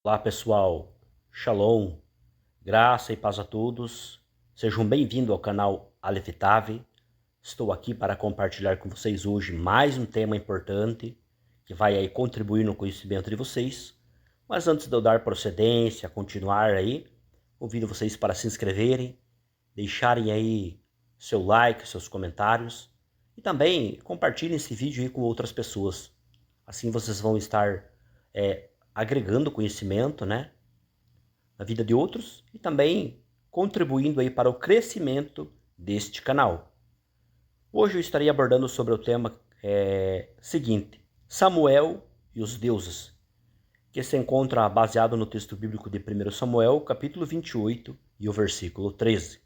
Olá pessoal, Shalom, graça e paz a todos, sejam bem-vindos ao canal Aleph Tav. Estou aqui para compartilhar com vocês hoje mais um tema importante que vai aí contribuir no conhecimento de vocês. Mas antes de eu dar procedência, continuar aí, convido vocês para se inscreverem, deixarem aí seu like, seus comentários e também compartilhem esse vídeo aí com outras pessoas. Assim vocês vão estar agregando conhecimento, né, na vida de outros e também contribuindo aí para o crescimento deste canal. Hoje eu estarei abordando sobre o tema seguinte: Samuel e os deuses, que se encontra baseado no texto bíblico de 1 Samuel, capítulo 28 e o versículo 13.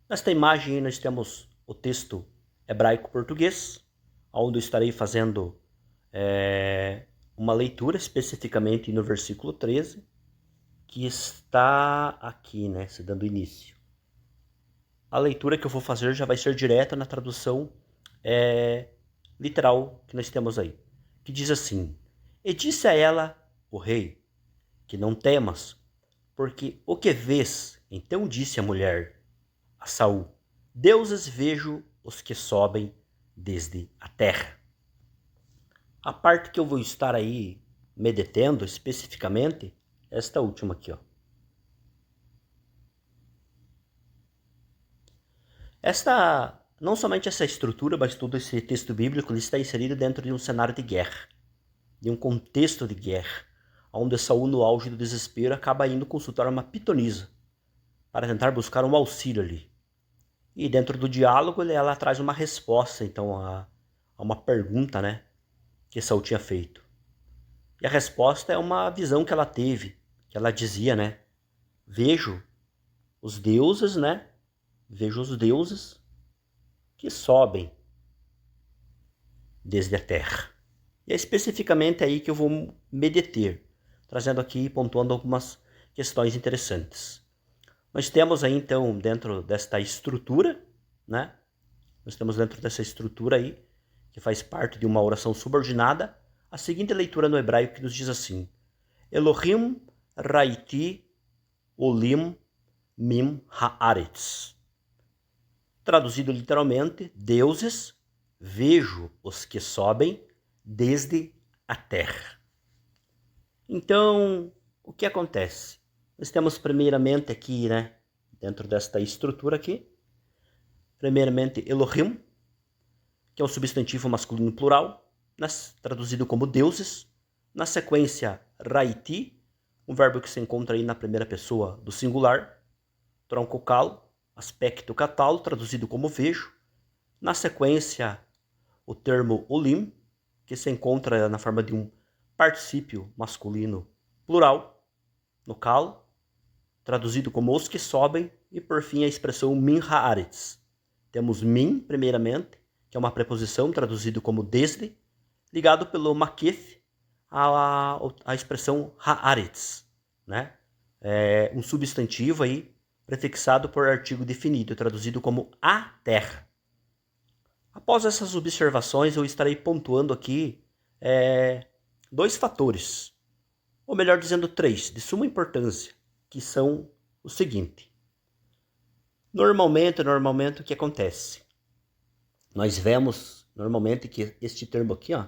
Nesta imagem nós temos o texto hebraico-português, onde eu estarei fazendo uma leitura especificamente no versículo 13, que está aqui, né, se dando início. A leitura que eu vou fazer já vai ser direta na tradução literal que nós temos aí, que diz assim: E disse a ela, o rei, que não temas, porque o que vês? Então disse a mulher a Saul: Deuses vejo os que sobem desde a terra. A parte que eu vou estar aí me detendo especificamente é esta última aqui, ó. Não somente essa estrutura, mas todo esse texto bíblico ele está inserido dentro de um cenário de guerra, de um contexto de guerra, onde Saul, no auge do desespero, acaba indo consultar uma pitonisa para tentar buscar um auxílio ali. E dentro do diálogo ela traz uma resposta, então, a uma pergunta, né, que Saul tinha feito. E a resposta é uma visão que ela teve, que ela dizia, né, vejo os deuses, né, vejo os deuses que sobem desde a terra. E é especificamente aí que eu vou me deter, trazendo aqui e pontuando algumas questões interessantes. Nós temos aí, então, dentro desta estrutura, né? Nós temos dentro dessa estrutura aí, que faz parte de uma oração subordinada, a seguinte leitura no hebraico que nos diz assim: Elohim raiti olim mim haaretz. Traduzido literalmente, deuses, vejo os que sobem desde a terra. Então, o que acontece? Nós temos primeiramente aqui, né, dentro desta estrutura aqui, primeiramente Elohim, que é um substantivo masculino plural, traduzido como deuses. Na sequência, Raiti, um verbo que se encontra aí na primeira pessoa do singular, tronco cal, aspecto catal, traduzido como vejo. Na sequência, o termo olim, que se encontra na forma de um particípio masculino plural, no cal, traduzido como os que sobem, e por fim a expressão min haaretz. Temos min, primeiramente, que é uma preposição traduzido como desde, ligado pelo makef à expressão haaretz, né? É um substantivo aí prefixado por artigo definido, traduzido como a terra. Após essas observações, eu estarei pontuando aqui dois fatores, ou melhor dizendo, três, de suma importância, que são o seguinte. Normalmente, o que acontece? Nós vemos, normalmente, que este termo aqui, ó,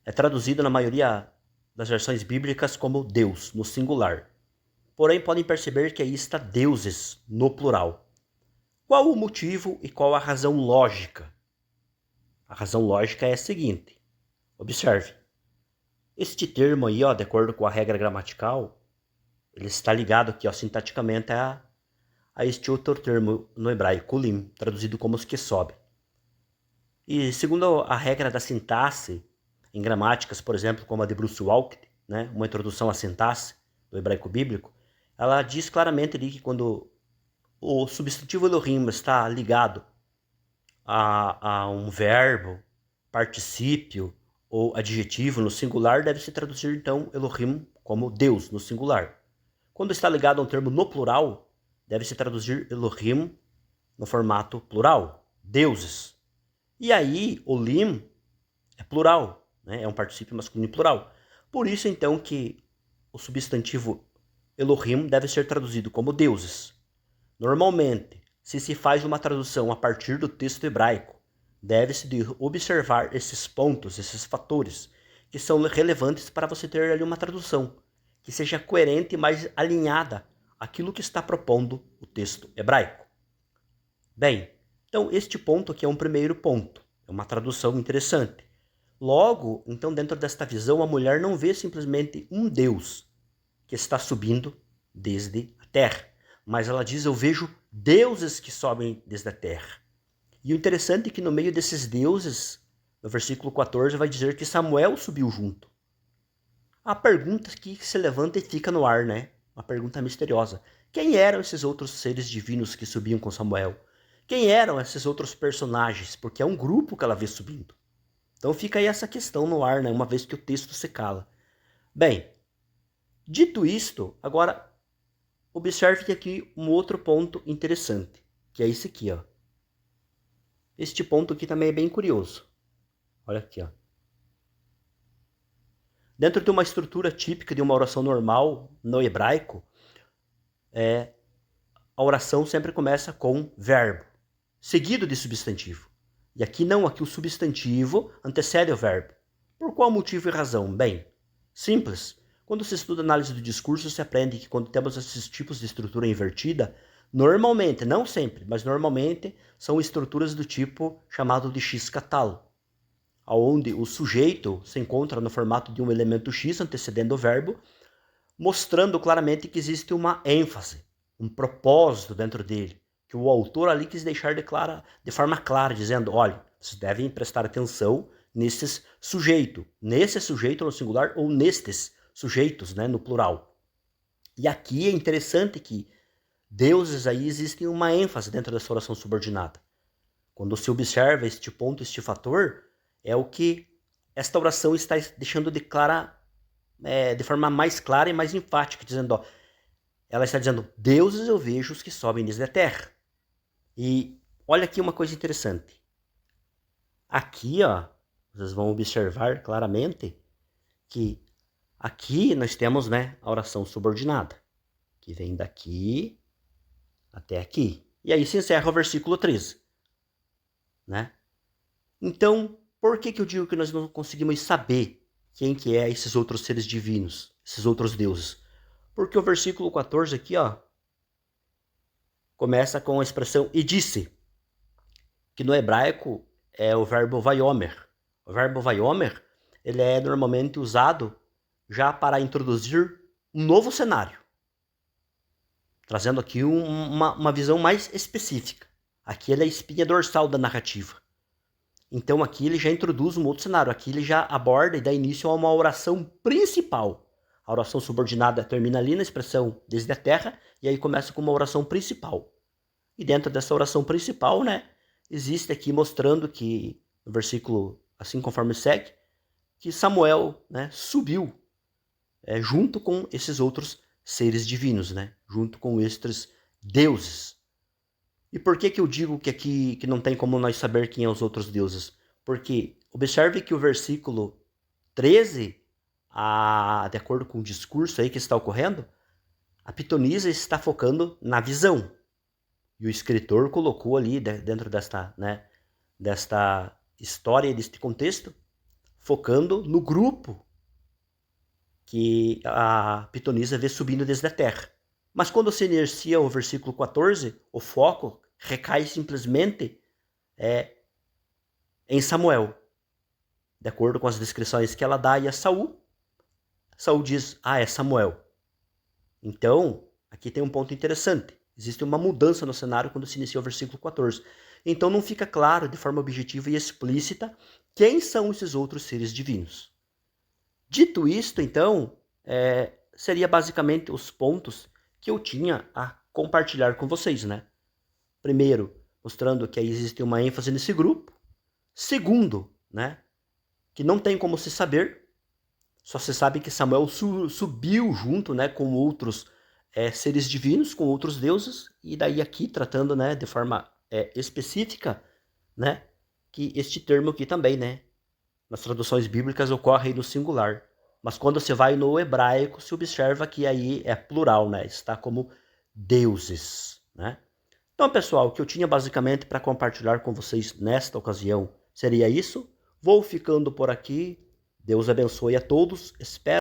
é traduzido na maioria das versões bíblicas como Deus, no singular. Porém, podem perceber que aí está deuses, no plural. Qual o motivo e qual a razão lógica? A razão lógica é a seguinte. Observe. Este termo aí, ó, de acordo com a regra gramatical, ele está ligado aqui, ó, sintaticamente a este outro termo no hebraico, kulim, traduzido como os que sobem. E segundo a regra da sintaxe, em gramáticas, por exemplo, como a de Bruce Walker, né, uma introdução à sintaxe do hebraico bíblico, ela diz claramente ali que quando o substantivo Elohim está ligado a um verbo, particípio ou adjetivo no singular, deve se traduzir então Elohim como Deus no singular. Quando está ligado a um termo no plural, deve se traduzir Elohim no formato plural, deuses. E aí, Olim é plural, né? É um particípio masculino plural. Por isso, então, que o substantivo Elohim deve ser traduzido como deuses. Normalmente, se faz uma tradução a partir do texto hebraico, deve-se de observar esses pontos, esses fatores, que são relevantes para você ter ali uma tradução, que seja coerente e mais alinhada àquilo que está propondo o texto hebraico. Bem, então este ponto aqui é um primeiro ponto, é uma tradução interessante. Logo, então, dentro desta visão, a mulher não vê simplesmente um Deus que está subindo desde a terra, mas ela diz, eu vejo deuses que sobem desde a terra. E o interessante é que no meio desses deuses, no versículo 14, vai dizer que Samuel subiu junto. A pergunta que se levanta e fica no ar, né? Uma pergunta misteriosa. Quem eram esses outros seres divinos que subiam com Samuel? Quem eram esses outros personagens? Porque é um grupo que ela vê subindo. Então fica aí essa questão no ar, né? Uma vez que o texto se cala. Bem, dito isto, agora observe aqui um outro ponto interessante, que é esse aqui, ó. Este ponto aqui também é bem curioso. Olha aqui, ó. Dentro de uma estrutura típica de uma oração normal no hebraico, a oração sempre começa com verbo, seguido de substantivo. E aqui não, aqui o substantivo antecede o verbo. Por qual motivo e razão? Bem, simples. Quando se estuda análise do discurso, se aprende que quando temos esses tipos de estrutura invertida, normalmente, não sempre, mas normalmente, são estruturas do tipo chamado de X-catal, onde o sujeito se encontra no formato de um elemento X antecedendo o verbo, mostrando claramente que existe uma ênfase, um propósito dentro dele, que o autor ali quis deixar de forma clara, dizendo, olha, vocês devem prestar atenção nesse sujeito no singular ou nestes sujeitos, né, no plural. E aqui é interessante que deuses aí existem uma ênfase dentro dessa oração subordinada. Quando se observa este ponto, este fator, é o que esta oração está deixando de forma mais clara e mais enfática, dizendo, ó, ela está dizendo, deuses eu vejo os que sobem desde a terra. E olha aqui uma coisa interessante. Aqui, ó, vocês vão observar claramente que aqui nós temos, né, a oração subordinada, que vem daqui até aqui. E aí se encerra o versículo 13. Né? Então, por que eu digo que nós não conseguimos saber quem que é esses outros seres divinos, esses outros deuses? Porque o versículo 14 aqui, ó, começa com a expressão e disse, que no hebraico é o verbo vaiomer. O verbo vaiomer, ele é normalmente usado já para introduzir um novo cenário, trazendo aqui uma visão mais específica. Aqui ele é a espinha dorsal da narrativa. Então aqui ele já introduz um outro cenário, aqui ele já aborda e dá início a uma oração principal. A oração subordinada termina ali na expressão desde a terra, e aí começa com uma oração principal. E dentro dessa oração principal, né, existe aqui mostrando que, no versículo, assim conforme segue, que Samuel, né, subiu junto com esses outros seres divinos, né, junto com estes deuses. E por que eu digo que aqui que não tem como nós saber quem são os outros deuses? Porque observe que o versículo 13, de acordo com o discurso aí que está ocorrendo, a pitonisa está focando na visão. E o escritor colocou ali, dentro desta história, deste contexto, focando no grupo que a pitonisa vê subindo desde a terra. Mas quando se inicia o versículo 14, o foco recai simplesmente em Samuel. De acordo com as descrições que ela dá, e a Saul diz, é Samuel. Então, aqui tem um ponto interessante. Existe uma mudança no cenário quando se inicia o versículo 14. Então não fica claro, de forma objetiva e explícita, quem são esses outros seres divinos. Dito isto, então, seria basicamente os pontos que eu tinha a compartilhar com vocês, né? Primeiro, mostrando que aí existe uma ênfase nesse grupo. Segundo, né, que não tem como se saber, só se sabe que Samuel subiu junto, né, com outros seres divinos, com outros deuses, e daí aqui tratando, né, de forma específica, né, que este termo aqui também, né, nas traduções bíblicas ocorre aí no singular, Mas quando você vai no hebraico, se observa que aí é plural, né? Está como deuses, né? Então, pessoal, o que eu tinha basicamente para compartilhar com vocês nesta ocasião seria isso. Vou ficando por aqui. Deus abençoe a todos. Espero